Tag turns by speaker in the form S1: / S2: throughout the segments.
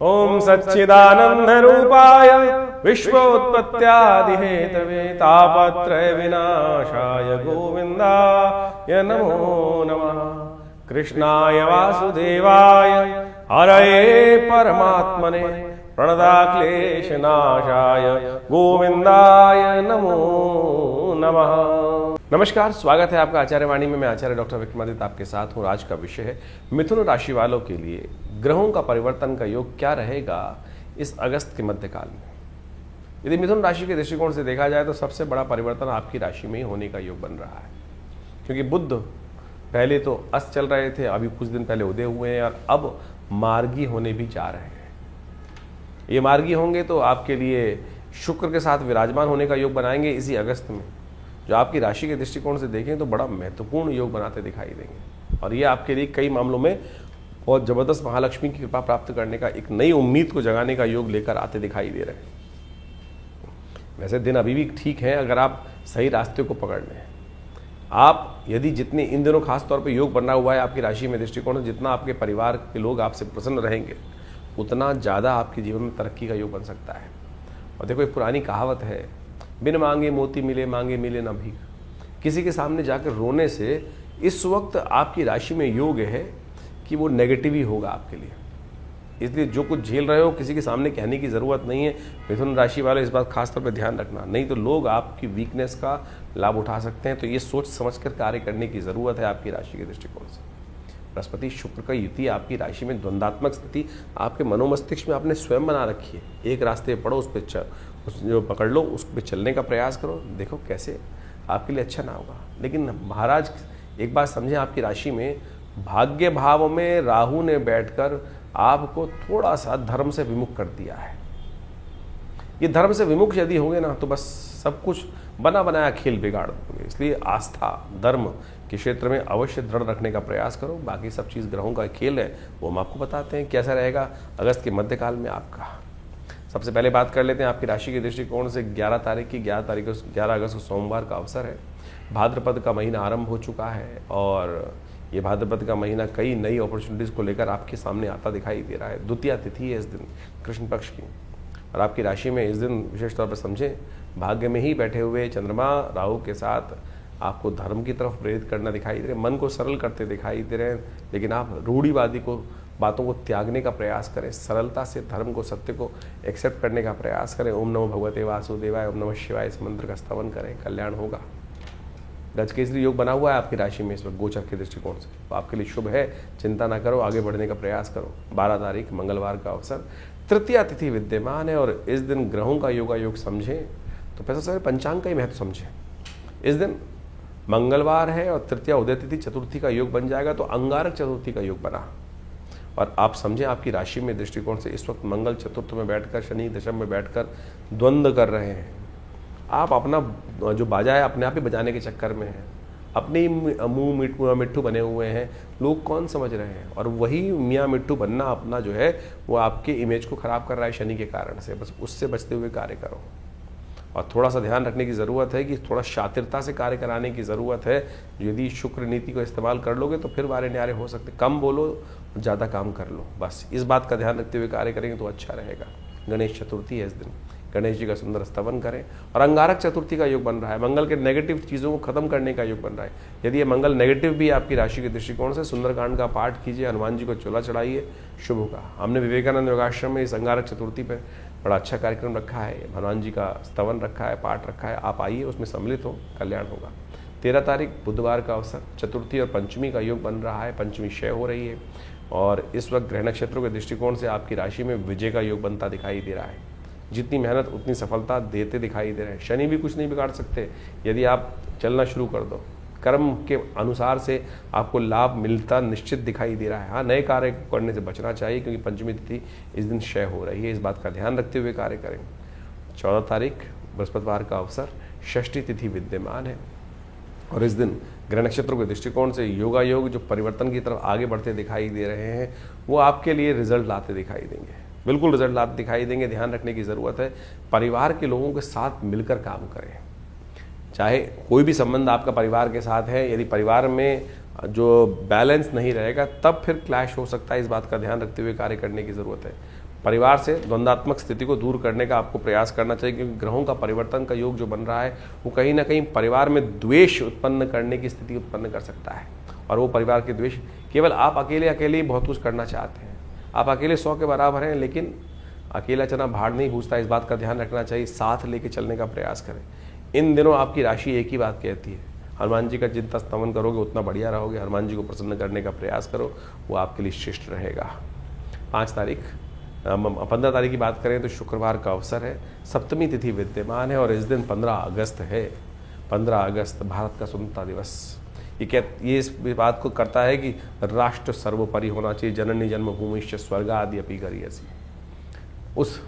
S1: ओम सच्चिदानंद रूपाय विश्वोत्पत्त्यादिहेतवे तापत्रय विनाशाय गोविंदाय नमो नमः। कृष्णाय वासुदेवाय हरये परमात्मने प्रणदाक्लेशनाशाय गोविंदाय नमो नमः। नमस्कार, स्वागत है आपका आचार्य वाणी में। मैं आचार्य डॉक्टर विक्रमादित्य आपके साथ हूँ। आज का विषय है मिथुन राशि वालों के लिए ग्रहों का परिवर्तन का योग क्या रहेगा इस अगस्त के मध्यकाल में। यदि मिथुन राशि के दृष्टिकोण से देखा जाए तो सबसे बड़ा परिवर्तन आपकी राशि में ही होने का योग बन रहा है, क्योंकि बुध पहले तो अस्त चल रहे थे, अभी कुछ दिन पहले उदय हुए हैं और अब मार्गी होने भी जा रहे हैं। ये मार्गी होंगे तो आपके लिए शुक्र के साथ विराजमान होने का योग बनाएंगे इसी अगस्त में, जो आपकी राशि के दृष्टिकोण से देखें तो बड़ा महत्वपूर्ण योग बनाते दिखाई देंगे। और ये आपके लिए कई मामलों में बहुत जबरदस्त महालक्ष्मी की कृपा प्राप्त करने का, एक नई उम्मीद को जगाने का योग लेकर आते दिखाई दे रहे हैं। वैसे दिन अभी भी ठीक है अगर आप सही रास्ते को पकड़ लें। आप यदि जितने इन दिनों खास तौर पे योग बना हुआ है आपकी राशि में दृष्टिकोण, जितना आपके परिवार के लोग आपसे प्रसन्न रहेंगे उतना ज़्यादा आपके जीवन में तरक्की का योग बन सकता है। और देखो, एक पुरानी कहावत है, बिन मांगे मोती मिले, मांगे मिले ना भीख। किसी के सामने जाकर रोने से इस वक्त आपकी राशि में योग है कि वो नेगेटिव ही होगा आपके लिए। इसलिए जो कुछ झेल रहे हो किसी के सामने कहने की ज़रूरत नहीं है। मिथुन राशि वाले इस बात खास तौर पे ध्यान रखना, नहीं तो लोग आपकी वीकनेस का लाभ उठा सकते हैं। तो ये सोच समझकर कार्य करने की ज़रूरत है आपकी राशि के दृष्टिकोण से। बृहस्पति शुक्र का युति आपकी राशि में द्वंद्वात्मक स्थिति आपके मनोमस्तिष्क में आपने स्वयं बना रखी है। एक रास्ते पढ़ो, उस पर जो पकड़ लो, उस पर चलने का प्रयास करो, देखो कैसे आपके लिए अच्छा ना होगा। लेकिन महाराज एक बात समझें, आपकी राशि में भाग्य भाव में राहु ने बैठकर आपको थोड़ा सा धर्म से विमुख कर दिया है। ये धर्म से विमुख यदि होंगे ना तो बस सब कुछ बना बनाया खेल बिगाड़ दोगे। इसलिए आस्था धर्म के क्षेत्र में अवश्य दृढ़ रखने का प्रयास करो। बाकी सब चीज़ ग्रहों का खेल है, वो हम आपको बताते हैं कैसा रहेगा अगस्त के मध्यकाल में आपका। सबसे पहले बात कर लेते हैं आपकी राशि के दृष्टिकोण से। 11 अगस्त को सोमवार का अवसर है। भाद्रपद का महीना आरंभ हो चुका है और ये भाद्रपद का महीना कई नई अपॉर्चुनिटीज़ को लेकर आपके सामने आता दिखाई दे रहा है। द्वितीया तिथि है इस दिन कृष्ण पक्ष की, और आपकी राशि में इस दिन विशेष तौर पर समझें भाग्य में ही बैठे हुए चंद्रमा राहु के साथ आपको धर्म की तरफ प्रेरित करना दिखाई दे रहे हैं, मन को सरल करते दिखाई दे रहे हैं। लेकिन आप रूढ़िवादी बातों को त्यागने का प्रयास करें, सरलता से धर्म को, सत्य को एक्सेप्ट करने का प्रयास करें। ओम नमो भगवते वासुदेवाय, ओम नमः शिवाय, इस मंत्र का स्तवन करें, कल्याण होगा। गजकेसरी योग बना हुआ है आपकी राशि में इस वक्त गोचर के दृष्टिकोण से, तो आपके लिए शुभ है। चिंता ना करो, आगे बढ़ने का प्रयास करो। 12 तारीख मंगलवार का अवसर, तृतीया तिथि विद्यमान है और इस दिन ग्रहों का योग समझें तो पहले सबसे पंचांग का ही महत्व समझें। इस दिन मंगलवार है और तृतीया उदय तिथि चतुर्थी का योग बन जाएगा, तो अंगारक चतुर्थी का योग बना। और आप समझें आपकी राशि में दृष्टिकोण से इस वक्त मंगल चतुर्थ में बैठकर, शनि दशम में बैठकर द्वंद्व कर रहे हैं। आप अपना जो बाजा है अपने आप ही बजाने के चक्कर में हैं, अपने ही मुँह मिट्ठू बने हुए हैं। लोग कौन समझ रहे हैं, और वही मियाँ मिट्ठू बनना अपना जो है वो आपके इमेज को खराब कर रहा है शनि के कारण से। बस उससे बचते हुए कार्य करो। और थोड़ा सा ध्यान रखने की ज़रूरत है कि थोड़ा शातिरता से कार्य कराने की ज़रूरत है। यदि शुक्र नीति को इस्तेमाल कर लोगे तो फिर वारे न्यारे हो सकते। कम बोलो, ज़्यादा काम कर लो, बस इस बात का ध्यान रखते हुए कार्य करेंगे तो अच्छा रहेगा। गणेश चतुर्थी है इस दिन, गणेश जी का सुंदर स्तवन करें। और अंगारक चतुर्थी का योग बन रहा है, मंगल के नेगेटिव चीज़ों को खत्म करने का योग बन रहा है। यदि ये मंगल नेगेटिव भी आपकी राशि के दृष्टिकोण से, सुंदरकांड का पाठ कीजिए, हनुमान जी को चोला चढ़ाइए, शुभ होगा। हमने विवेकानंद योगाश्रम में इस अंगारक चतुर्थी पर बड़ा अच्छा कार्यक्रम रखा है, हनुमान जी का स्तवन रखा है, पाठ रखा है। आप आइए, उसमें सम्मिलित हो, कल्याण होगा। 13 तारीख बुधवार का अवसर, चतुर्थी और पंचमी का योग बन रहा है। पंचमी क्षय हो रही है और इस वक्त ग्रह नक्षत्रों के दृष्टिकोण से आपकी राशि में विजय का योग बनता दिखाई दे रहा है। जितनी मेहनत उतनी सफलता देते दिखाई दे रहे हैं। शनि भी कुछ नहीं बिगाड़ सकते यदि आप चलना शुरू कर दो। कर्म के अनुसार से आपको लाभ मिलता निश्चित दिखाई दे रहा है। हाँ, नए कार्य करने से बचना चाहिए क्योंकि पंचमी तिथि इस दिन क्षय हो रही है, इस बात का ध्यान रखते हुए कार्य करें। 14 तारीख बृहस्पतिवार का अवसर, षष्ठी तिथि विद्यमान है और इस दिन ग्रह नक्षत्रों के दृष्टिकोण से योग जो परिवर्तन की तरफ आगे बढ़ते दिखाई दे रहे हैं वो आपके लिए रिजल्ट लाते दिखाई देंगे। बिल्कुल रिजल्ट लाते दिखाई देंगे। ध्यान रखने की ज़रूरत है, परिवार के लोगों के साथ मिलकर काम करें। चाहे कोई भी संबंध आपका परिवार के साथ है, यदि परिवार में जो बैलेंस नहीं रहेगा तब फिर क्लैश हो सकता है। इस बात का ध्यान रखते हुए कार्य करने की ज़रूरत है। परिवार से द्वंद्वात्मक स्थिति को दूर करने का आपको प्रयास करना चाहिए, क्योंकि ग्रहों का परिवर्तन का योग जो बन रहा है वो कहीं ना कहीं परिवार में द्वेष उत्पन्न करने की स्थिति उत्पन्न कर सकता है। और वो परिवार के द्वेष केवल आप अकेले ही बहुत कुछ करना चाहते हैं। आप अकेले 100 के बराबर हैं, लेकिन अकेला चना भाड़ नहीं भूजता, इस बात का ध्यान रखना चाहिए। साथ लेके चलने का प्रयास करें। इन दिनों आपकी राशि एक ही बात कहती है, हनुमान जी का जितना स्तवन करोगे उतना बढ़िया रहोगे। हनुमान जी को प्रसन्न करने का प्रयास करो, वो आपके लिए श्रेष्ठ रहेगा। 15 तारीख की बात करें तो शुक्रवार का अवसर है, सप्तमी तिथि विद्यमान है और इस दिन 15 अगस्त है। 15 अगस्त भारत का स्वतंत्रता दिवस। ये इस बात को करता है कि राष्ट्र सर्वोपरि होना चाहिए। जननी जन्मभूमिश्च स्वर्गादि अपि गरीयसी। उस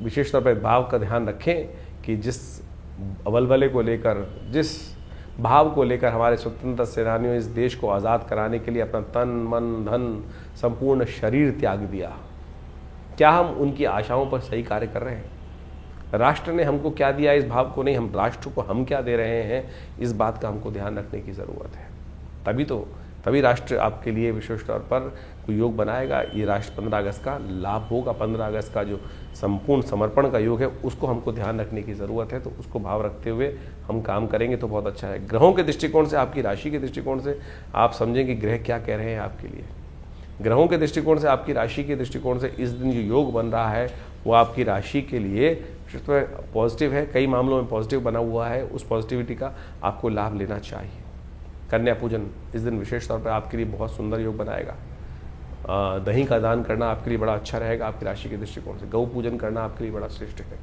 S1: विशेष तौर पर भाव का ध्यान रखें कि जिस अवलवले को लेकर, जिस भाव को लेकर हमारे स्वतंत्रता सेनानियों इस देश को आज़ाद कराने के लिए अपना तन मन धन संपूर्ण शरीर त्याग दिया, क्या हम उनकी आशाओं पर सही कार्य कर रहे हैं? राष्ट्र ने हमको क्या दिया, इस भाव को नहीं, हम राष्ट्र को हम क्या दे रहे हैं, इस बात का हमको ध्यान रखने की ज़रूरत है। तभी राष्ट्र आपके लिए विशेष तौर पर कोई योग बनाएगा। ये राष्ट्र 15 अगस्त का लाभ होगा। 15 अगस्त का जो संपूर्ण समर्पण का योग है उसको हमको ध्यान रखने की ज़रूरत है, तो उसको भाव रखते हुए हम काम करेंगे तो बहुत अच्छा है। ग्रहों के दृष्टिकोण से, आपकी राशि के दृष्टिकोण से आप समझें कि ग्रह क्या कह रहे हैं आपके लिए। ग्रहों के दृष्टिकोण से, आपकी राशि के दृष्टिकोण से इस दिन जो योग बन रहा है वो आपकी राशि के लिए पॉजिटिव है, कई मामलों में पॉजिटिव बना हुआ है। उस पॉजिटिविटी का आपको लाभ लेना चाहिए। कन्या पूजन इस दिन विशेष तौर पर आपके लिए बहुत सुंदर योग बनाएगा। दही का दान करना आपके लिए बड़ा अच्छा रहेगा आपकी राशि के दृष्टिकोण से। गौ पूजन करना आपके लिए बड़ा श्रेष्ठ है।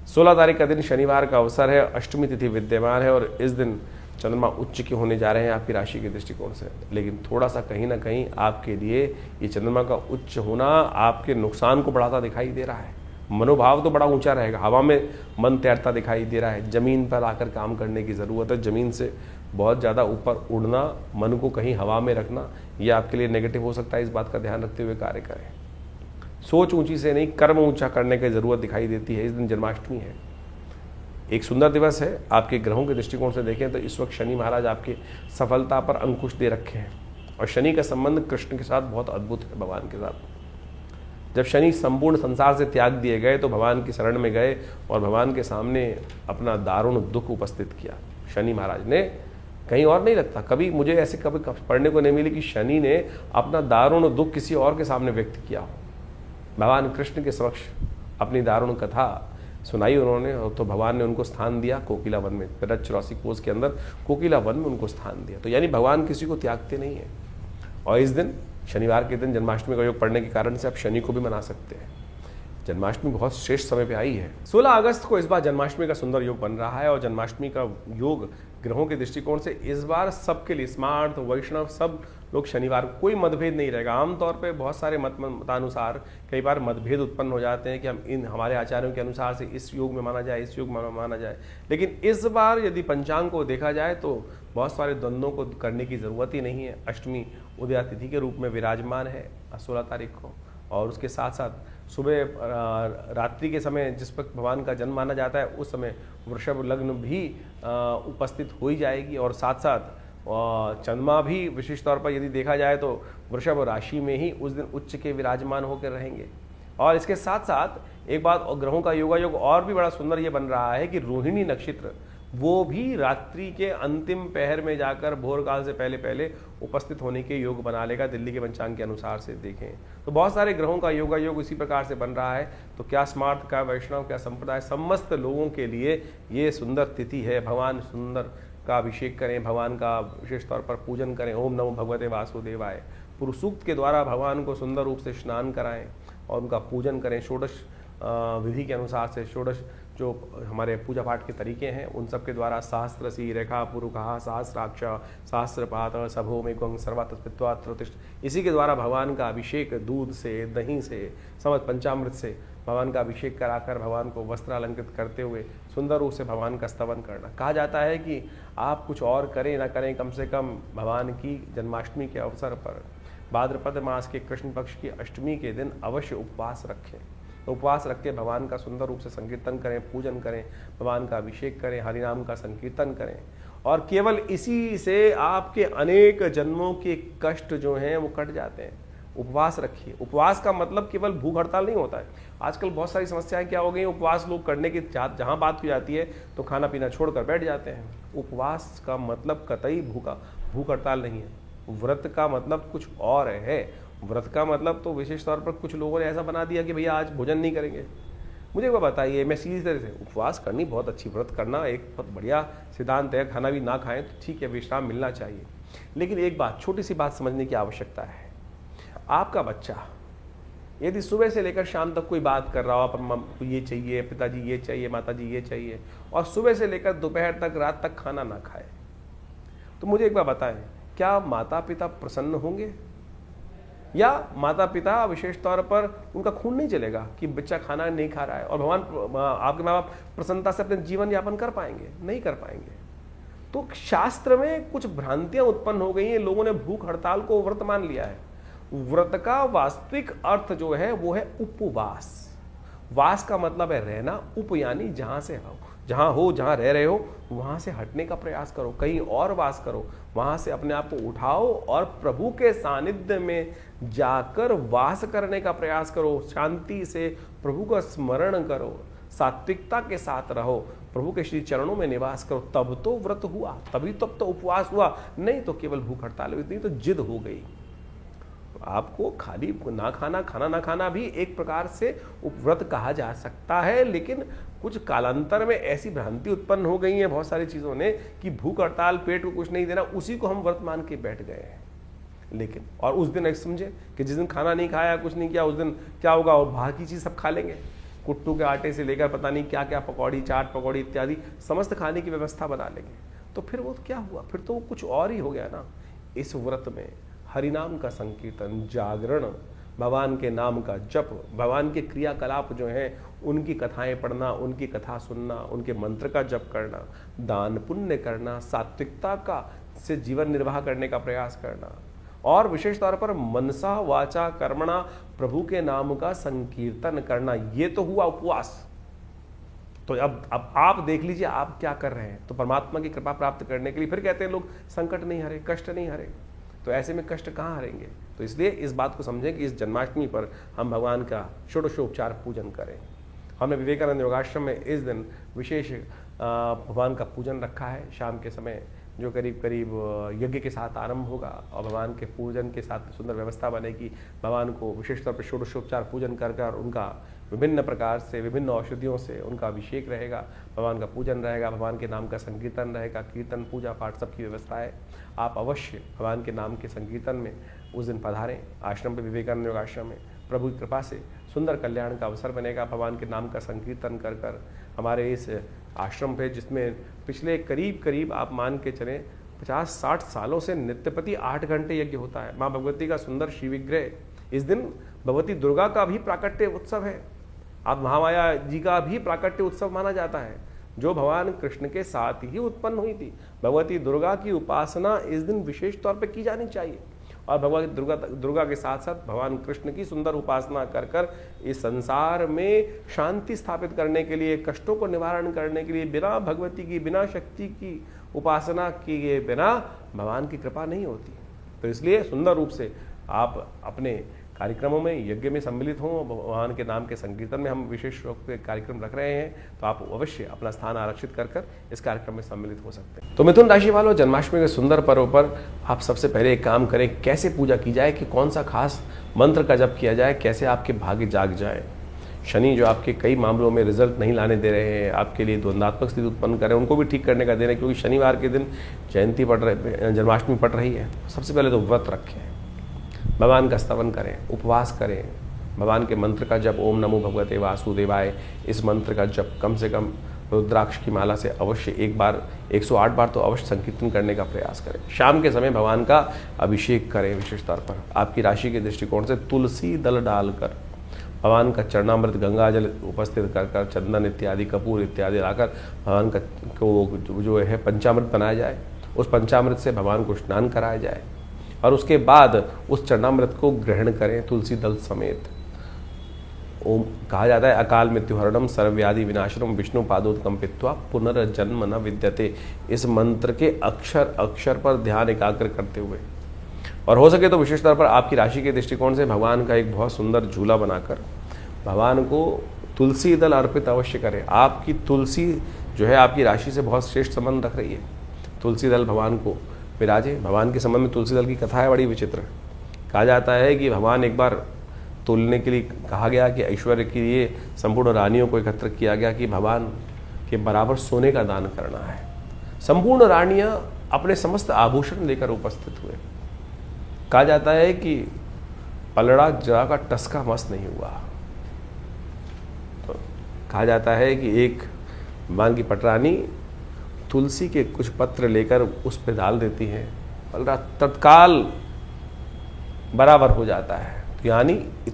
S1: 16 तारीख का दिन शनिवार का अवसर है, अष्टमी तिथि विद्यमान है और इस दिन चंद्रमा उच्च के होने जा रहे हैं आपकी राशि के दृष्टिकोण से। लेकिन थोड़ा सा कहीं ना कहीं आपके लिए ये चंद्रमा का उच्च होना आपके नुकसान को बढ़ाता दिखाई दे रहा है। मनोभाव तो बड़ा ऊंचा रहेगा, हवा में मन तैरता दिखाई दे रहा है। जमीन पर आकर काम करने की ज़रूरत है। ज़मीन से बहुत ज़्यादा ऊपर उड़ना, मन को कहीं हवा में रखना, ये आपके लिए नेगेटिव हो सकता है। इस बात का ध्यान रखते हुए कार्य करें। सोच ऊंची से नहीं, कर्म ऊंचा करने की ज़रूरत दिखाई देती है। इस दिन जन्माष्टमी है, एक सुंदर दिवस है। आपके ग्रहों के दृष्टिकोण से देखें तो इस वक्त शनि महाराज आपकी सफलता पर अंकुश दे रखे हैं और शनि का संबंध कृष्ण के साथ बहुत अद्भुत है, भगवान के साथ। जब शनि संपूर्ण संसार से त्याग दिए गए तो भगवान की शरण में गए और भगवान के सामने अपना दारुण दुख उपस्थित किया। शनि महाराज ने, कहीं और नहीं लगता, कभी मुझे ऐसे कभी पढ़ने को नहीं मिली कि शनि ने अपना दारुण दुख किसी और के सामने व्यक्त किया हो। भगवान कृष्ण के समक्ष अपनी दारुण कथा सुनाई उन्होंने, और तो भगवान ने उनको स्थान दिया कोकिला वन में। 84 कोस के अंदर कोकिला वन में उनको स्थान दिया। तो यानी भगवान किसी को त्यागते नहीं है। और इस दिन, शनिवार के दिन जन्माष्टमी का योग पढ़ने के कारण से आप शनि को भी मना सकते हैं। जन्माष्टमी बहुत श्रेष्ठ समय पे आई है। 16 अगस्त को इस बार जन्माष्टमी का सुंदर योग बन रहा है और जन्माष्टमी का योग ग्रहों के दृष्टिकोण से इस बार सबके लिए, स्मार्ट वैष्णव सब लोग शनिवार को, कोई मतभेद नहीं रहेगा। आमतौर पे बहुत सारे मतानुसार कई बार मतभेद उत्पन्न हो जाते हैं कि हम हमारे आचार्यों के अनुसार से इस योग में माना जाए, इस योग में माना जाए। लेकिन इस बार यदि पंचांग को देखा जाए तो बहुत सारे द्वंद्वों को करने की ज़रूरत ही नहीं है। अष्टमी उदया तिथि के रूप में विराजमान है 16 तारीख को, और उसके साथ साथ सुबह रात्रि के समय जिस वक्त भगवान का जन्म माना जाता है उस समय वृषभ लग्न भी उपस्थित हो ही जाएगी। और साथ साथ चंद्रमा भी विशेष तौर पर यदि देखा जाए तो वृषभ राशि में ही उस दिन उच्च के विराजमान होकर रहेंगे। और इसके साथ साथ एक बात, और ग्रहों का योगायोग और भी बड़ा सुंदर ये बन रहा है कि रोहिणी नक्षत्र वो भी रात्रि के अंतिम पहर में जाकर भोर काल से पहले पहले उपस्थित होने के योग बना लेगा। दिल्ली के पंचांग के अनुसार से देखें तो बहुत सारे ग्रहों का योगायोग इसी प्रकार से बन रहा है। तो क्या स्मार्ट, क्या वैष्णव, क्या संप्रदाय, समस्त लोगों के लिए ये सुंदर तिथि है। भगवान सुंदर का अभिषेक करें, भगवान का विशेष तौर पर पूजन करें। ओम नमो भगवते वासुदेवाय पुरुष सूक्त के द्वारा भगवान को सुंदर रूप से स्नान कराएं और उनका पूजन करें। षोडश विधि के अनुसार से, षोडश जो हमारे पूजा पाठ के तरीके हैं उन सब के द्वारा सहस्रसी रेखा पुरुखा सहस्राक्ष सहस्रपात सभो में गंग सर्वात्मत्वात्रोतिष्ठ, इसी के द्वारा भगवान का अभिषेक दूध से, दही से, समस्त पंचामृत से भगवान का अभिषेक कराकर भगवान को वस्त्र अलंकृत करते हुए सुंदर रूप से भगवान का स्तवन करना। कहा जाता है कि आप कुछ और करें ना करें, कम से कम भगवान की जन्माष्टमी के अवसर पर भाद्रपद मास के कृष्ण पक्ष की अष्टमी के दिन अवश्य उपवास रखें। उपवास रख के भगवान का सुंदर रूप से संकीर्तन करें, पूजन करें, भगवान का अभिषेक करें, हरिनाम का संकीर्तन करें। और केवल इसी से आपके अनेक जन्मों के कष्ट जो हैं वो कट जाते हैं। उपवास रखिए। उपवास का मतलब केवल भूख हड़ताल नहीं होता है। आजकल बहुत सारी समस्याएं क्या हो गई, उपवास लोग करने की जहां बात की जाती है तो खाना पीना छोड़कर बैठ जाते हैं। उपवास का मतलब कतई भूख हड़ताल नहीं है। व्रत का मतलब कुछ और है। व्रत का मतलब तो विशेष तौर पर कुछ लोगों ने ऐसा बना दिया कि भैया आज भोजन नहीं करेंगे। मुझे वो बताइए, मैं सीधी तरह से, उपवास करनी बहुत अच्छी, व्रत करना एक बहुत बढ़िया सिद्धांत है। खाना भी ना खाएं तो ठीक है, विश्राम मिलना चाहिए। लेकिन एक बात, छोटी सी बात समझने की आवश्यकता है। आपका बच्चा यदि सुबह से लेकर शाम तक कोई बात कर रहा हो, आप ये चाहिए, पिताजी ये चाहिए, माताजी ये चाहिए, और सुबह से लेकर दोपहर तक, रात तक खाना ना खाए, तो मुझे एक बार बताएं, क्या माता पिता प्रसन्न होंगे? या माता पिता विशेष तौर पर उनका खून नहीं चलेगा कि बच्चा खाना नहीं खा रहा है, और भगवान आपके माँ बाप प्रसन्नता से अपने जीवन यापन कर पाएंगे? नहीं कर पाएंगे। तो शास्त्र में कुछ भ्रांतियां उत्पन्न हो गई हैं। लोगों ने भूख हड़ताल को व्रत मान लिया है। व्रत का वास्तविक अर्थ जो है वो है उपवास। वास का मतलब है रहना, उप यानी जहां से हो, जहां रह रहे हो वहां से हटने का प्रयास करो, कहीं और वास करो, वहां से अपने आप को उठाओ और प्रभु के सानिध्य में जाकर वास करने का प्रयास करो। शांति से प्रभु का स्मरण करो, सात्विकता के साथ रहो, प्रभु के श्री चरणों में निवास करो, तब तो व्रत हुआ, तब तो उपवास हुआ। नहीं तो केवल भूख हड़ताल हुई, नहीं तो जिद हो गई। आपको खाली खाना ना खाना भी एक प्रकार से उपव्रत कहा जा सकता है। लेकिन कुछ कालांतर में ऐसी भ्रांति उत्पन्न हो गई है बहुत सारी चीजों ने कि भूख हड़ताल, पेट को कुछ नहीं देना, उसी को हम व्रत मान के बैठ गए हैं। लेकिन और उस दिन ऐसे समझे कि जिस दिन खाना नहीं खाया, कुछ नहीं किया, उस दिन क्या होगा, और बाहर की चीज सब खा लेंगे। कुट्टू के आटे से लेकर पता नहीं क्या क्या, पकौड़ी, चाट पकौड़ी इत्यादि समस्त खाने की व्यवस्था बना लेंगे। तो फिर वो क्या हुआ, फिर तो वो कुछ और ही हो गया ना। इस व्रत में हरिनाम का संकीर्तन, जागरण, भगवान के नाम का जप, भगवान के क्रियाकलाप जो हैं उनकी कथाएं पढ़ना, उनकी कथा सुनना, उनके मंत्र का जप करना, दान पुण्य करना, सात्विकता का से जीवन निर्वाह करने का प्रयास करना, और विशेष तौर पर मनसा वाचा कर्मणा प्रभु के नाम का संकीर्तन करना, ये तो हुआ उपवास। तो अब आप देख लीजिए आप क्या कर रहे हैं। तो परमात्मा की कृपा प्राप्त करने के लिए फिर कहते हैं लोग संकट नहीं हरे, कष्ट नहीं हरे। तो ऐसे में कष्ट कहाँ हरेंगे? तो इसलिए इस बात को समझें कि इस जन्माष्टमी पर हम भगवान का षोडशोपचार पूजन करें। हमने विवेकानंद योगाश्रम में इस दिन विशेष भगवान का पूजन रखा है। शाम के समय जो करीब करीब यज्ञ के साथ आरंभ होगा और भगवान के पूजन के साथ सुंदर व्यवस्था बनेगी। भगवान को विशेष तौर पर षोडशोपचार पूजन कर उनका विभिन्न प्रकार से, विभिन्न औषधियों से उनका अभिषेक रहेगा, भगवान का पूजन रहेगा, भगवान के नाम का संकीर्तन रहेगा, कीर्तन, पूजा पाठ सबकी व्यवस्था है। आप अवश्य भगवान के नाम के संकीर्तन में उस दिन पधारें। आश्रम पे, विवेकानंद योग आश्रम में प्रभु की कृपा से सुंदर कल्याण का अवसर बनेगा। भगवान के नाम का संकीर्तन कर हमारे इस आश्रम पे, जिसमें पिछले करीब आप मान के चलें 50-60 सालों से नित्यपति 8 घंटे यज्ञ होता है। माँ भगवती का सुंदर शिव विग्रह, इस दिन भगवती दुर्गा का भी प्राकट्य उत्सव है। आप महामाया जी का भी प्राकट्य उत्सव माना जाता है, जो भगवान कृष्ण के साथ ही उत्पन्न हुई थी। भगवती दुर्गा की उपासना इस दिन विशेष तौर पर की जानी चाहिए, और भगवती दुर्गा के साथ साथ भगवान कृष्ण की सुंदर उपासना कर इस संसार में शांति स्थापित करने के लिए, कष्टों को निवारण करने के लिए, बिना भगवती की, बिना शक्ति की उपासना किए बिना भगवान की कृपा नहीं होती। तो इसलिए सुंदर रूप से आप अपने कार्यक्रमों में, यज्ञ में सम्मिलित हों। भगवान के नाम के संकीर्तन में हम विशेष रूप से कार्यक्रम रख रहे हैं, तो आप अवश्य अपना स्थान आरक्षित कर इस कार्यक्रम में सम्मिलित हो सकते हैं। तो मिथुन राशि वालों, जन्माष्टमी के सुंदर पर्व पर आप सबसे पहले एक काम करें, कैसे पूजा की जाए, कि कौन सा खास मंत्र का जप किया जाए, कैसे आपके भाग्य जाग जाए। शनि जो आपके कई मामलों में रिजल्ट नहीं लाने दे रहे हैं, आपके लिए द्वंद्वात्मक स्थिति उत्पन्न कर रहे हैं, उनको भी ठीक करने का दे रहे हैं, क्योंकि शनिवार के दिन जयंती जन्माष्टमी पड़ रही है। सबसे पहले तो व्रत रखें, भगवान का स्तवन करें, उपवास करें, भगवान के मंत्र का जप, ओम नमो भगवते वासुदेवाय, इस मंत्र का जप कम से कम रुद्राक्ष की माला से अवश्य 108 बार तो अवश्य संकीर्तन करने का प्रयास करें। शाम के समय भगवान का अभिषेक करें। विशेष तौर पर आपकी राशि के दृष्टिकोण से तुलसी दल डालकर भगवान का चरणामृत, गंगा जल उपस्थित कर चंदन इत्यादि, कपूर इत्यादि लाकर भगवान का को जो है पंचामृत बनाया जाए। उस पंचामृत से भगवान को स्नान कराया जाए और उसके बाद उस चरणामृत को ग्रहण करें तुलसी दल समेत। ओम कहा जाता है, अकाल मृत्युहरणम सर्वव्याधि विनाशनम विष्णु पादोत्कंपित्वा पुनर्जन्म न विद्यते। इस मंत्र के अक्षर अक्षर पर ध्यान एकाग्र करते हुए और हो सके तो विशेष तौर पर आपकी राशि के दृष्टिकोण से भगवान का एक बहुत सुंदर झूला बनाकर भगवान को तुलसी दल अर्पित अवश्य करें। आपकी तुलसी जो है आपकी राशि से बहुत श्रेष्ठ संबंध रख रही है। तुलसी दल भगवान को विराजे। भगवान के संबंध में तुलसी दल की कथा है बड़ी विचित्र। कहा जाता है कि भगवान एक बार तुलने के लिए कहा गया कि ऐश्वर्य के लिए संपूर्ण रानियों को एकत्र किया गया कि भगवान के बराबर सोने का दान करना है। संपूर्ण रानियां अपने समस्त आभूषण लेकर उपस्थित हुए। कहा जाता है कि पलड़ा जरा का टसका मस्त नहीं हुआ। तो कहा जाता है कि एक भगवान की पटरानी तुलसी के कुछ पत्र लेकर उस पर डाल देती है, पलड़ा तत्काल बराबर हो जाता है। यानी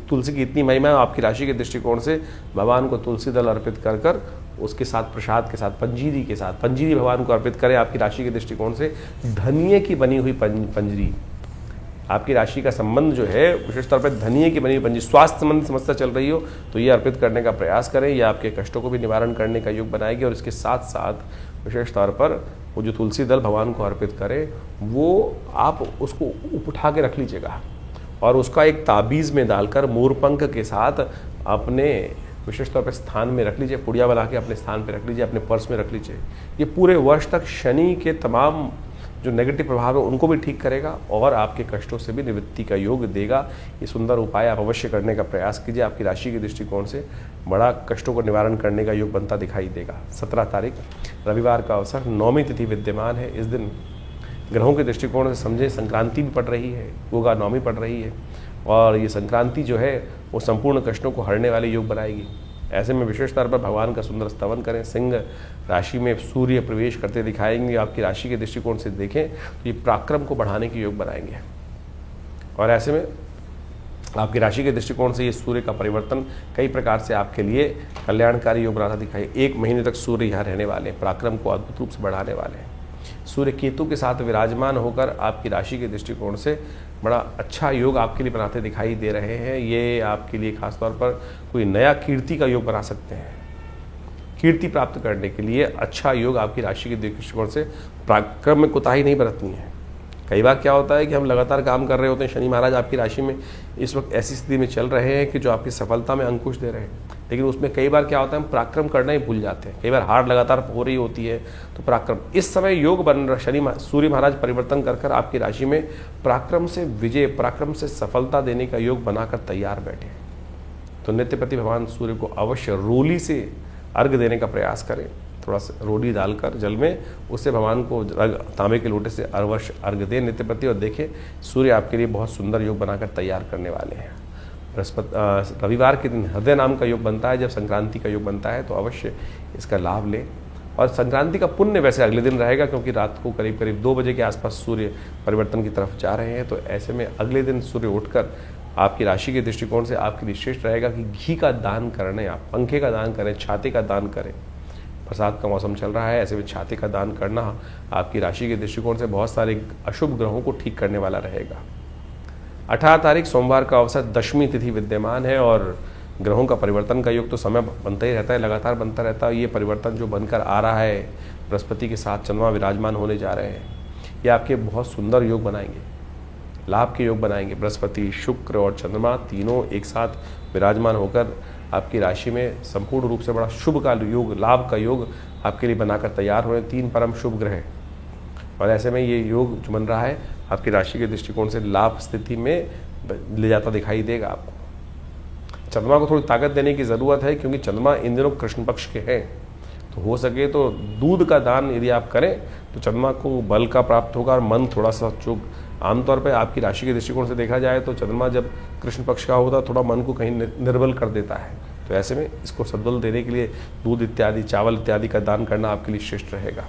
S1: तुलसी की इतनी महिमा है। आपकी राशि के दृष्टिकोण से भगवान को तुलसी दल अर्पित कर कर उसके साथ प्रसाद के साथ पंजीरी के साथ पंजीरी भगवान को अर्पित करें। आपकी राशि के दृष्टिकोण से धनिये की बनी हुई पंजरी, आपकी राशि का संबंध जो है विशेष तौर पर धनिये की बनी हुई पंजरी, स्वास्थ्य संबंधी समस्या चल रही हो तो ये अर्पित करने का प्रयास करें। यह आपके कष्टों को भी निवारण करने का योग बनाएगी। और इसके साथ साथ विशेष तौर पर वो जो तुलसी दल भगवान को अर्पित करें वो आप उसको उठा के रख लीजिएगा और उसका एक ताबीज़ में डालकर मोरपंख के साथ अपने विशेष तौर पर स्थान में रख लीजिए। पुड़िया बना के अपने स्थान पर रख लीजिए, अपने पर्स में रख लीजिए। ये पूरे वर्ष तक शनि के तमाम जो नेगेटिव प्रभाव है उनको भी ठीक करेगा और आपके कष्टों से भी निवृत्ति का योग देगा। ये सुंदर उपाय आप अवश्य करने का प्रयास कीजिए। आपकी राशि के दृष्टिकोण से बड़ा कष्टों को निवारण करने का योग बनता दिखाई देगा। 17 तारीख रविवार का अवसर, 9वीं तिथि विद्यमान है। इस दिन ग्रहों के दृष्टिकोण से समझे संक्रांति भी पड़ रही है, गोगा नवमी पड़ रही है और ये संक्रांति जो है वो संपूर्ण कष्टों को हरने वाले योग बनाएगी। ऐसे में विशेष तौर पर भगवान का सुंदर स्तवन करें। सिंह राशि में सूर्य प्रवेश करते दिखाएंगे। आपकी राशि के दृष्टिकोण से देखें तो ये पराक्रम को बढ़ाने के योग बनाएंगे। और ऐसे में आपकी राशि के दृष्टिकोण से ये सूर्य का परिवर्तन कई प्रकार से आपके लिए कल्याणकारी योग बनाता दिखाई। 1 महीने तक सूर्य यहाँ रहने वाले हैं, पराक्रम को अद्भुत रूप से बढ़ाने वाले हैं। सूर्य केतु के साथ विराजमान होकर आपकी राशि के दृष्टिकोण से बड़ा अच्छा योग आपके लिए बनाते दिखाई दे रहे हैं। ये आपके लिए खासतौर पर कोई नया कीर्ति का योग बना सकते हैं। कीर्ति प्राप्त करने के लिए अच्छा योग आपकी राशि के दृष्टिकोण से पराक्रम में कोताही नहीं बरतनी है। कई बार क्या होता है कि हम लगातार काम कर रहे होते हैं, शनि महाराज आपकी राशि में इस वक्त ऐसी स्थिति में चल रहे हैं कि जो आपकी सफलता में अंकुश दे रहे हैं, लेकिन उसमें कई बार क्या होता है हम पराक्रम करना ही भूल जाते हैं। कई बार हार लगातार हो रही होती है तो पराक्रम, इस समय योग बन रहा, सूर्य महाराज परिवर्तन कर आपकी राशि में पराक्रम से विजय, पराक्रम से सफलता देने का योग बनाकर तैयार बैठे। तो नित्यपति भगवान सूर्य को अवश्य रोली से अर्घ देने का प्रयास करें। थोड़ा सा रोली डालकर जल में उससे भगवान को तांबे के लोटे से अवश्य अर्घ दें नित्यपति। और देखें सूर्य आपके लिए बहुत सुंदर योग बनाकर तैयार करने वाले हैं। बृहस्पति रविवार के दिन हृदय नाम का योग बनता है, जब संक्रांति का योग बनता है तो अवश्य इसका लाभ लें। और संक्रांति का पुण्य वैसे अगले दिन रहेगा क्योंकि रात को करीब करीब 2 बजे के आसपास सूर्य परिवर्तन की तरफ जा रहे हैं। तो ऐसे में अगले दिन सूर्य उठकर आपकी राशि के दृष्टिकोण से आपके लिए श्रेष्ठ रहेगा कि घी का दान करें, आप पंखे का दान करें, छाते का दान करें। बरसात का मौसम चल रहा है, ऐसे में छाते का दान करना आपकी राशि के दृष्टिकोण से बहुत सारे अशुभ ग्रहों को ठीक करने वाला रहेगा। 18 तारीख सोमवार का अवसर, 10वीं तिथि विद्यमान है और ग्रहों का परिवर्तन का योग तो समय बनता ही रहता है, लगातार बनता रहता है। ये परिवर्तन जो बनकर आ रहा है, बृहस्पति के साथ चंद्रमा विराजमान होने जा रहे हैं, ये आपके बहुत सुंदर योग बनाएंगे, लाभ के योग बनाएंगे। बृहस्पति, शुक्र और चंद्रमा तीनों एक साथ विराजमान होकर आपकी राशि में संपूर्ण रूप से बड़ा शुभ का योग, लाभ का योग आपके लिए बनाकर तैयार हुए। 3 परम शुभ ग्रह और ऐसे में ये योग जो बन रहा है आपकी राशि के दृष्टिकोण से लाभ स्थिति में ले जाता दिखाई देगा आपको। चंद्रमा को थोड़ी ताकत देने की ज़रूरत है क्योंकि चंद्रमा इन दिनों कृष्ण पक्ष के हैं। तो हो सके तो दूध का दान यदि आप करें तो चंद्रमा को बल का प्राप्त होगा और मन थोड़ा सा चुप। आमतौर पर आपकी राशि के दृष्टिकोण से देखा जाए तो चंद्रमा जब कृष्ण पक्ष का होता है थोड़ा मन को कहीं निर्बल कर देता है। तो ऐसे में इसको सद्बल देने के लिए दूध इत्यादि, चावल इत्यादि का दान करना आपके लिए श्रेष्ठ रहेगा।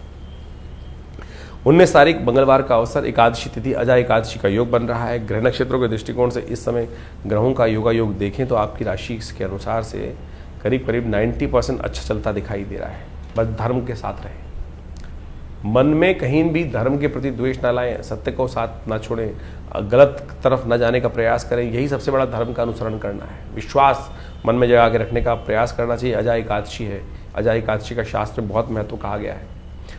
S1: 19 तारीख मंगलवार का अवसर, एकादशी तिथि, अजा एकादशी का योग बन रहा है। ग्रह नक्षत्रों के दृष्टिकोण से इस समय ग्रहों का योग देखें तो आपकी राशि के अनुसार से करीब करीब 90% अच्छा चलता दिखाई दे रहा है। बस धर्म के साथ रहें, मन में कहीं भी धर्म के प्रति द्वेष ना लाएं, सत्य को साथ ना छोड़ें, गलत तरफ न जाने का प्रयास करें। यही सबसे बड़ा धर्म का अनुसरण करना है। विश्वास मन में जगा के रखने का प्रयास करना चाहिए। अजा एकादशी है, अजा एकादशी का शास्त्र में बहुत महत्व कहा गया है।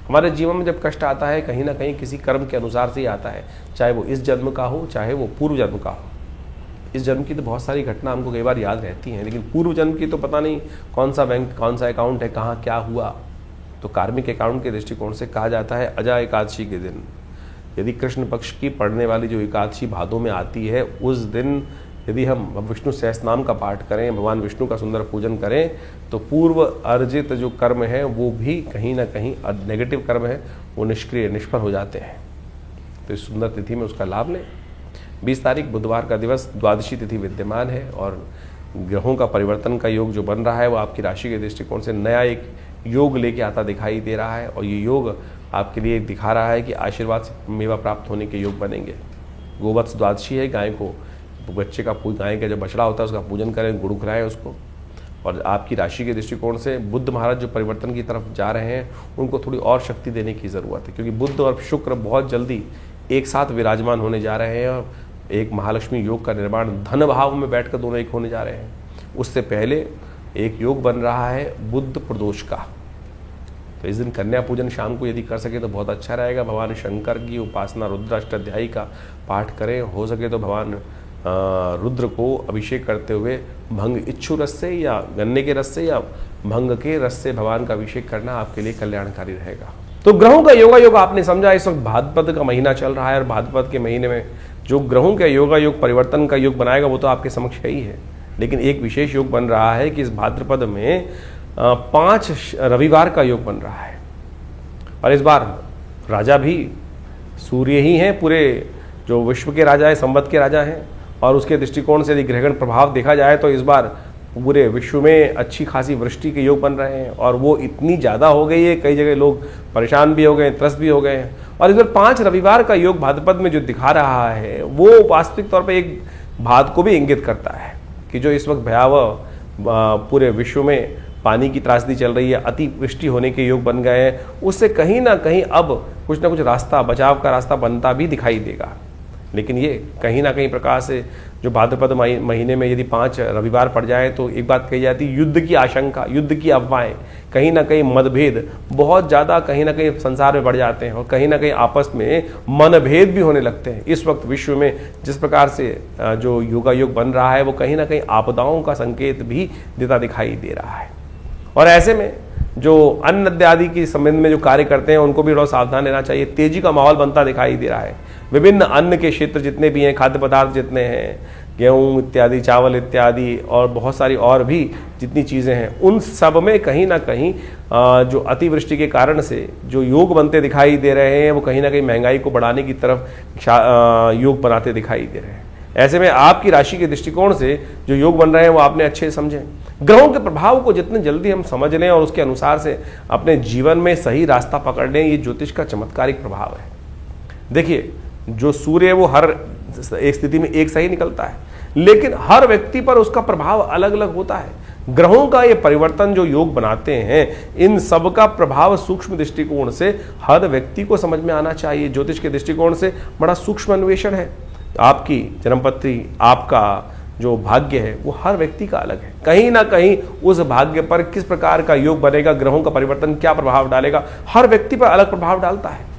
S1: हमारे जीवन में जब कष्ट आता है कहीं ना कहीं किसी कर्म के अनुसार से ही आता है, चाहे वो इस जन्म का हो चाहे वो पूर्व जन्म का हो। इस जन्म की तो बहुत सारी घटना हमको कई बार याद रहती हैं, लेकिन पूर्व जन्म की तो पता नहीं कौन सा बैंक, कौन सा अकाउंट है, कहाँ क्या हुआ। तो कार्मिक अकाउंट के दृष्टिकोण से कहा जाता है अजा एकादशी के दिन यदि कृष्ण पक्ष की पड़ने वाली जो एकादशी भादों में आती है, उस दिन यदि हम विष्णु सहस्रनाम का पाठ करें, भगवान विष्णु का सुंदर पूजन करें, तो पूर्व अर्जित जो कर्म है वो भी कहीं ना कहीं नेगेटिव कर्म है वो निष्क्रिय, निष्फल हो जाते हैं। तो इस सुंदर तिथि में उसका लाभ लें। 20 तारीख बुधवार का दिवस, द्वादशी तिथि विद्यमान है और ग्रहों का परिवर्तन का योग जो बन रहा है वो आपकी राशि के दृष्टिकोण से नया एक योग लेके आता दिखाई दे रहा है। और ये योग आपके लिए दिखा रहा है कि आशीर्वाद से मेवा प्राप्त होने के योग बनेंगे। गोवत्स द्वादशी है, गाय को, बच्चे का गाय का जो बछड़ा होता है उसका पूजन करें, गुड़ खिलाएं उसको। और आपकी राशि के दृष्टिकोण से बुध महाराज जो परिवर्तन की तरफ जा रहे हैं उनको थोड़ी और शक्ति देने की ज़रूरत है, क्योंकि बुध और शुक्र बहुत जल्दी एक साथ विराजमान होने जा रहे हैं और एक महालक्ष्मी योग का निर्माण धन भाव में बैठकर दोनों एक होने जा रहे हैं। उससे पहले एक योग बन रहा है बुध प्रदोष का। तो इस दिन कन्या पूजन शाम को यदि कर सके तो बहुत अच्छा रहेगा। भगवान शंकर की उपासना रुद्र अष्टाध्यायी का पाठ करें, हो सके तो भगवान रुद्र को अभिषेक करते हुए भंग इच्छु रस से या गन्ने के रस से या भंग के रस से भगवान का अभिषेक करना आपके लिए कल्याणकारी रहेगा। तो ग्रहों का योगा योग आपने समझा। इस वक्त भाद्रपद का महीना चल रहा है और भाद्रपद के महीने में जो ग्रहों का योगा योग परिवर्तन का योग बनाएगा वो तो आपके समक्ष है ही है, लेकिन एक विशेष योग बन रहा है कि इस भाद्रपद में 5 रविवार का योग बन रहा है। और इस बार राजा भी सूर्य ही हैं, पूरे जो विश्व के राजा है, संवत के राजा हैं। और उसके दृष्टिकोण से यदि ग्रहण प्रभाव देखा जाए तो इस बार पूरे विश्व में अच्छी खासी वृष्टि के योग बन रहे हैं और वो इतनी ज़्यादा हो गई है, कई जगह लोग परेशान भी हो गए, त्रस्त भी हो गए हैं। और इस बार 5 रविवार का योग भाद्रपद में जो दिखा रहा है वो वास्तविक तौर पर एक बात को भी इंगित करता है कि जो इस वक्त भयावह पूरे विश्व में पानी की त्रासदी चल रही है, अतिवृष्टि होने के योग बन गए हैं, उससे कहीं ना कहीं अब कुछ ना कुछ रास्ता, बचाव का रास्ता बनता भी दिखाई देगा। लेकिन ये कहीं ना कहीं प्रकार से जो भाद्रपद महीने में यदि 5 रविवार पड़ जाए तो एक बात कही जाती है, युद्ध की आशंका, युद्ध की अफवाहें, कहीं ना कहीं मतभेद बहुत ज़्यादा कहीं ना कहीं संसार में बढ़ जाते हैं और कहीं ना कहीं आपस में मनभेद भी होने लगते हैं। इस वक्त विश्व में जिस प्रकार से जो योगा योग बन रहा है वो कहीं ना कहीं आपदाओं का संकेत भी देता दिखाई दे रहा है। और ऐसे में जो अन्न इत्यादि के संबंध में जो कार्य करते हैं उनको भी थोड़ा सावधान रहना चाहिए। तेजी का माहौल बनता दिखाई दे रहा है। विभिन्न अन्न के क्षेत्र जितने भी हैं, खाद्य पदार्थ जितने हैं, गेहूँ इत्यादि, चावल इत्यादि और बहुत सारी और भी जितनी चीज़ें हैं, उन सब में कहीं ना कहीं जो अतिवृष्टि के कारण से जो योग बनते दिखाई दे रहे हैं वो कहीं ना कहीं महंगाई को बढ़ाने की तरफ योग बनाते दिखाई दे रहे हैं। ऐसे में आपकी राशि के दृष्टिकोण से जो योग बन रहे हैं वो आपने अच्छे समझें। ग्रहों के प्रभाव को जितने जल्दी हम समझ लें और उसके अनुसार से अपने जीवन में सही रास्ता पकड़ लें, ये ज्योतिष का चमत्कारिक प्रभाव है। देखिए, जो सूर्य है वो हर एक स्थिति में एक सही निकलता है, लेकिन हर व्यक्ति पर उसका प्रभाव अलग अलग होता है। ग्रहों का ये परिवर्तन जो योग बनाते हैं, इन सब का प्रभाव सूक्ष्म दृष्टिकोण से हर व्यक्ति को समझ में आना चाहिए। ज्योतिष के दृष्टिकोण से बड़ा सूक्ष्म अन्वेषण है। आपकी जन्मपत्री, आपका जो भाग्य है वो हर व्यक्ति का अलग है। कहीं ना कहीं उस भाग्य पर किस प्रकार का योग बनेगा, ग्रहों का परिवर्तन क्या प्रभाव डालेगा, हर व्यक्ति पर अलग प्रभाव डालता है।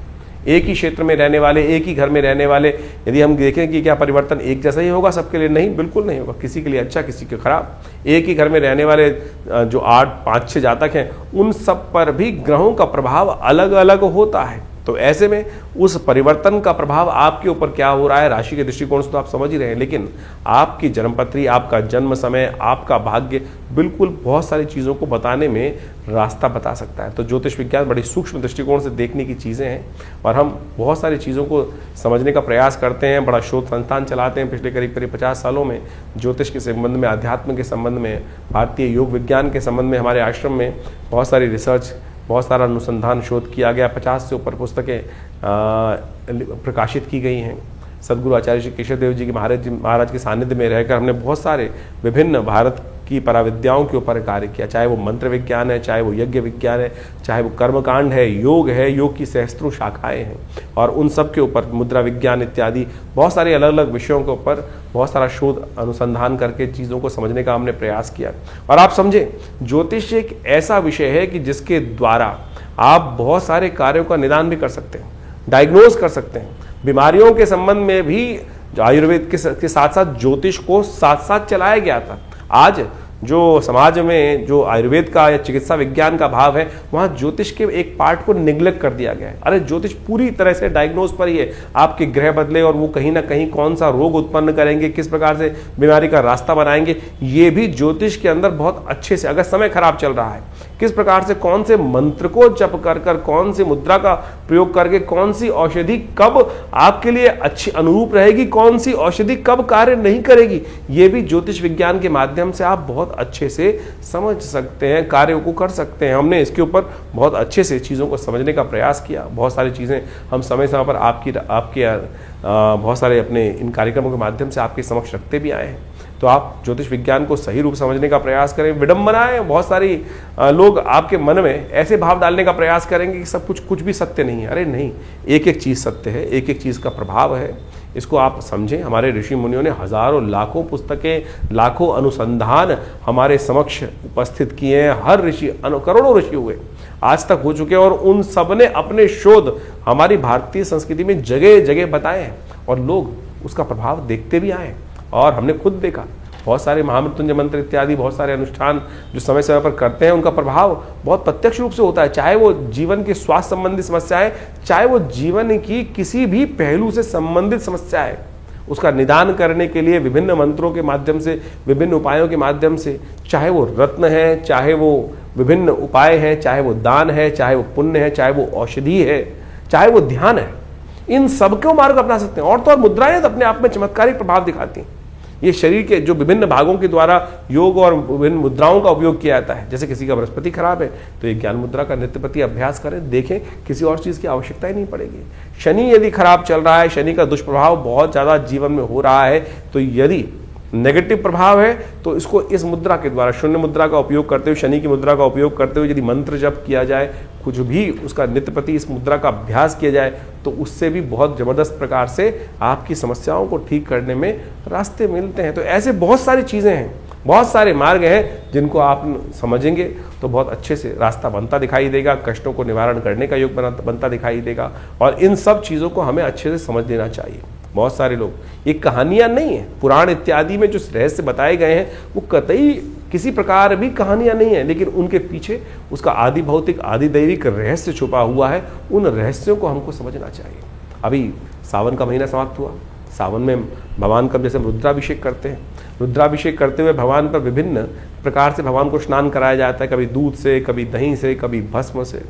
S1: एक ही क्षेत्र में रहने वाले, एक ही घर में रहने वाले, यदि हम देखें कि क्या परिवर्तन एक जैसा ही होगा सबके लिए, नहीं, बिल्कुल नहीं होगा। किसी के लिए अच्छा, किसी के खराब। एक ही घर में रहने वाले जो 8, 5, 6 जातक हैं, उन सब पर भी ग्रहों का प्रभाव अलग अलग होता है। तो ऐसे में उस परिवर्तन का प्रभाव आपके ऊपर क्या हो रहा है, राशि के दृष्टिकोण से तो आप समझ ही रहे हैं, लेकिन आपकी जन्मपत्री, आपका जन्म समय, आपका भाग्य बिल्कुल बहुत सारी चीज़ों को बताने में रास्ता बता सकता है। तो ज्योतिष विज्ञान बड़ी सूक्ष्म दृष्टिकोण से देखने की चीज़ें हैं और हम बहुत सारी चीज़ों को समझने का प्रयास करते हैं। बड़ा शोध संस्थान चलाते हैं पिछले करीब 50 सालों में। ज्योतिष के संबंध में, अध्यात्म के संबंध में, भारतीय योग विज्ञान के संबंध में हमारे आश्रम में बहुत सारी रिसर्च, बहुत सारा अनुसंधान, शोध किया गया। 50 से ऊपर पुस्तकें प्रकाशित की गई हैं। सदगुरु आचार्य श्री केशव देव जी के महाराज के सानिध्य में रहकर हमने बहुत सारे विभिन्न भारत की पराविद्याओं के ऊपर कार्य किया, चाहे वो मंत्र विज्ञान है, चाहे वो यज्ञ विज्ञान है, चाहे वो कर्मकांड है, योग की सहस्त्रों शाखाएं हैं और उन सब के ऊपर मुद्रा विज्ञान इत्यादि बहुत सारे अलग अलग विषयों के ऊपर बहुत सारा शोध अनुसंधान करके चीज़ों को समझने का हमने प्रयास किया। और आप समझें, ज्योतिष एक ऐसा विषय है कि जिसके द्वारा आप बहुत सारे कार्यों का निदान भी कर सकते हैं, डायग्नोज कर सकते हैं। बीमारियों के संबंध में भी जो आयुर्वेद के साथ साथ ज्योतिष को साथ साथ चलाया गया था। आज जो समाज में जो आयुर्वेद का या चिकित्सा विज्ञान का भाव है, वहां ज्योतिष के एक पार्ट को निग्लेक्ट कर दिया गया है। अरे ज्योतिष पूरी तरह से डायग्नोज पर ही है, आपके ग्रह बदले और वो कहीं ना कहीं कौन सा रोग उत्पन्न करेंगे, किस प्रकार से बीमारी का रास्ता बनाएंगे, ये भी ज्योतिष के अंदर बहुत अच्छे से, अगर समय खराब चल रहा है, किस प्रकार से कौन से मंत्र को जप कर कर, कौन सी मुद्रा का प्रयोग करके, कौन सी औषधि कब आपके लिए अच्छी अनुरूप रहेगी, कौन सी औषधि कब कार्य नहीं करेगी, ये भी ज्योतिष विज्ञान के माध्यम से आप बहुत अच्छे से समझ सकते हैं, कार्यों को कर सकते हैं। हमने इसके ऊपर बहुत अच्छे से चीज़ों को समझने का प्रयास किया। बहुत सारी चीज़ें हम समय समय पर आपके बहुत सारे अपने इन कार्यक्रमों के माध्यम से आपके समक्ष रखते भी आए हैं। तो आप ज्योतिष विज्ञान को सही रूप समझने का प्रयास करें। विडंबनाएं, बहुत सारी लोग आपके मन में ऐसे भाव डालने का प्रयास करेंगे कि सब कुछ भी सत्य नहीं है। अरे नहीं, एक एक चीज़ सत्य है, एक एक चीज़ का प्रभाव है, इसको आप समझें। हमारे ऋषि मुनियों ने हजारों लाखों पुस्तकें, लाखों अनुसंधान हमारे समक्ष उपस्थित किए हैं। हर ऋषि, करोड़ों ऋषि हुए आज तक हो चुके हैं, और उन सब ने अपने शोध हमारी भारतीय संस्कृति में जगह जगह बताए हैं, और लोग उसका प्रभाव देखते भी आए। और हमने खुद देखा, बहुत सारे महामृत्युंजय मंत्र इत्यादि बहुत सारे अनुष्ठान जो समय समय पर करते हैं, उनका प्रभाव बहुत प्रत्यक्ष रूप से होता है। चाहे वो जीवन के स्वास्थ्य संबंधी समस्याएं, चाहे वो जीवन की किसी भी पहलू से संबंधित समस्याएं, उसका निदान करने के लिए विभिन्न मंत्रों के माध्यम से, विभिन्न उपायों के माध्यम से, चाहे वो रत्न है, चाहे वो विभिन्न उपाय है, चाहे वो दान है, चाहे वो पुण्य है, चाहे वो औषधि है, चाहे वो ध्यान है, इन सबको मार्ग अपना सकते हैं। और तो और मुद्राएं तो अपने आप में चमत्कारिक प्रभाव दिखाती हैं। ये शरीर के जो विभिन्न भागों के द्वारा योग और विभिन्न मुद्राओं का उपयोग किया जाता है। जैसे किसी का बृहस्पति खराब है तो ये ज्ञान मुद्रा का नित्यप्रति अभ्यास करें, देखें, किसी और चीज़ की आवश्यकता ही नहीं पड़ेगी। शनि यदि खराब चल रहा है, शनि का दुष्प्रभाव बहुत ज़्यादा जीवन में हो रहा है, तो यदि नेगेटिव प्रभाव है तो इसको इस मुद्रा के द्वारा, शून्य मुद्रा का उपयोग करते हुए, शनि की मुद्रा का उपयोग करते हुए यदि मंत्र जप किया जाए, कुछ भी उसका नित्य प्रति इस मुद्रा का अभ्यास किया जाए, तो उससे भी बहुत जबरदस्त प्रकार से आपकी समस्याओं को ठीक करने में रास्ते मिलते हैं। तो ऐसे बहुत सारी चीज़ें हैं, बहुत सारे मार्ग हैं जिनको आप समझेंगे तो बहुत अच्छे से रास्ता बनता दिखाई देगा, कष्टों को निवारण करने का योग बनता दिखाई देगा। और इन सब चीज़ों को हमें अच्छे से समझ लेना चाहिए। बहुत सारे लोग, ये कहानियां नहीं है, पुराण इत्यादि में जो रहस्य बताए गए हैं वो कतई किसी प्रकार भी कहानियां नहीं है, लेकिन उनके पीछे उसका आदि भौतिक आदि दैविक रहस्य छुपा हुआ है। उन रहस्यों को हमको समझना चाहिए। अभी सावन का महीना समाप्त हुआ, सावन में भगवान का जैसे रुद्राभिषेक करते हैं, रुद्राभिषेक करते हुए भगवान पर विभिन्न प्रकार से भगवान को स्नान कराया जाता है, कभी दूध से, कभी दही से, कभी भस्म से।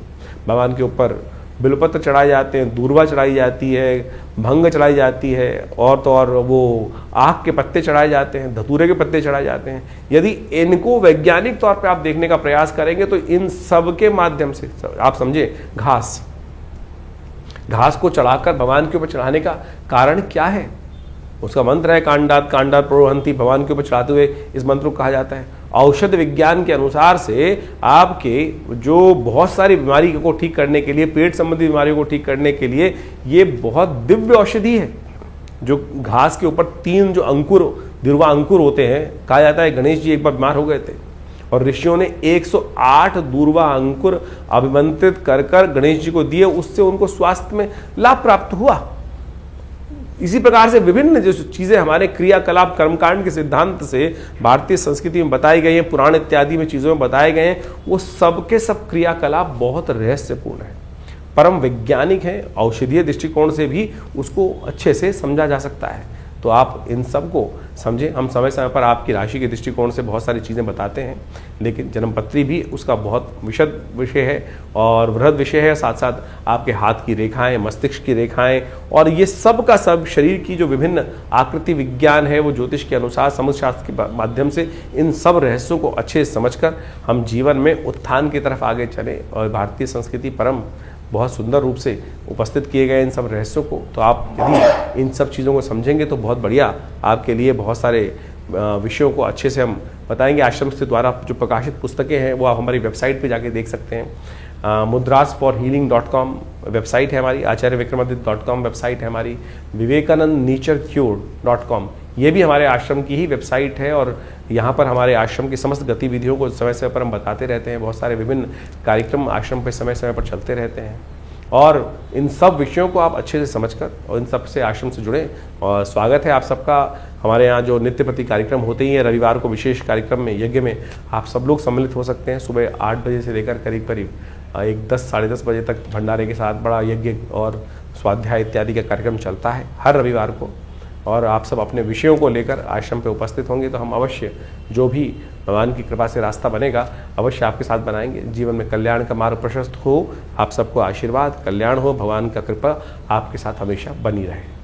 S1: भगवान के ऊपर बिलपत्र चढ़ाए जाते हैं, दूर्वा चढ़ाई जाती है, भंग चढ़ाई जाती है, और तो और वो आक के पत्ते चढ़ाए जाते हैं, धतूरे के पत्ते चढ़ाए जाते हैं। यदि इनको वैज्ञानिक तौर पे आप देखने का प्रयास करेंगे तो इन सब के माध्यम से आप समझे, घास को चढ़ाकर भगवान के ऊपर चढ़ाने का कारण क्या है? उसका मंत्र है कांडात कांडात प्रोहंती। भगवान के ऊपर चढ़ाते हुए इस मंत्र को कहा जाता है। औषध विज्ञान के अनुसार से आपके जो बहुत सारी बीमारी को ठीक करने के लिए, पेट संबंधी बीमारियों को ठीक करने के लिए ये बहुत दिव्य औषधि है। जो घास के ऊपर 3 जो अंकुर, दिरवा अंकुर होते हैं, कहा जाता है गणेश जी एक बार बीमार हो गए थे और ऋषियों ने 108 दूर्वा अंकुर अभिमंत्रित कर कर गणेश जी को दिए, उससे उनको स्वास्थ्य में लाभ प्राप्त हुआ। इसी प्रकार से विभिन्न जो चीजें हमारे क्रियाकलाप कर्मकांड के सिद्धांत से भारतीय संस्कृति में बताई गई हैं, पुराण इत्यादि में चीजों में बताए गए हैं, वो सब के सब क्रियाकलाप बहुत रहस्यपूर्ण है, परम वैज्ञानिक है। औषधीय दृष्टिकोण से भी उसको अच्छे से समझा जा सकता है। तो आप इन सब को समझें। हम समय समय पर आपकी राशि के दृष्टिकोण से बहुत सारी चीज़ें बताते हैं, लेकिन जन्मपत्री भी उसका बहुत विशद विषय है और वृहद विषय है। साथ साथ आपके हाथ की रेखाएं, मस्तिष्क की रेखाएं, और ये सब का सब शरीर की जो विभिन्न आकृति विज्ञान है, वो ज्योतिष के अनुसार समुद्र शास्त्र के माध्यम से इन सब रहस्यों को अच्छे से समझकर हम जीवन में उत्थान की तरफ आगे चलें। और भारतीय संस्कृति परम बहुत सुंदर रूप से उपस्थित किए गए इन सब रहस्यों को, तो आप यदि इन सब चीज़ों को समझेंगे तो बहुत बढ़िया आपके लिए बहुत सारे विषयों को अच्छे से हम बताएंगे। आश्रम के द्वारा जो प्रकाशित पुस्तकें हैं वो आप हमारी वेबसाइट पे जाके देख सकते हैं। mudrasforhealing.com वेबसाइट है हमारी, acharyavickramaditya.com वेबसाइट है हमारी, vivekanandnaturecure.com ये भी हमारे आश्रम की ही वेबसाइट है। और यहाँ पर हमारे आश्रम की समस्त गतिविधियों को समय समय पर हम बताते रहते हैं। बहुत सारे विभिन्न कार्यक्रम आश्रम पे समय समय पर चलते रहते हैं और इन सब विषयों को आप अच्छे से समझकर और इन सब से आश्रम से जुड़ें। और स्वागत है आप सबका हमारे यहाँ जो नित्य प्रति कार्यक्रम होते ही हैं। रविवार को विशेष कार्यक्रम में, यज्ञ में आप सब लोग सम्मिलित हो सकते हैं। सुबह 8 बजे से लेकर करीब करीब 10 साढ़े 10 बजे तक भंडारे के साथ बड़ा यज्ञ और स्वाध्याय इत्यादि का कार्यक्रम चलता है हर रविवार को। और आप सब अपने विषयों को लेकर आश्रम पे उपस्थित होंगे तो हम अवश्य जो भी भगवान की कृपा से रास्ता बनेगा अवश्य आपके साथ बनाएंगे। जीवन में कल्याण का मार्ग प्रशस्त हो, आप सबको आशीर्वाद, कल्याण हो, भगवान का कृपा आपके साथ हमेशा बनी रहे।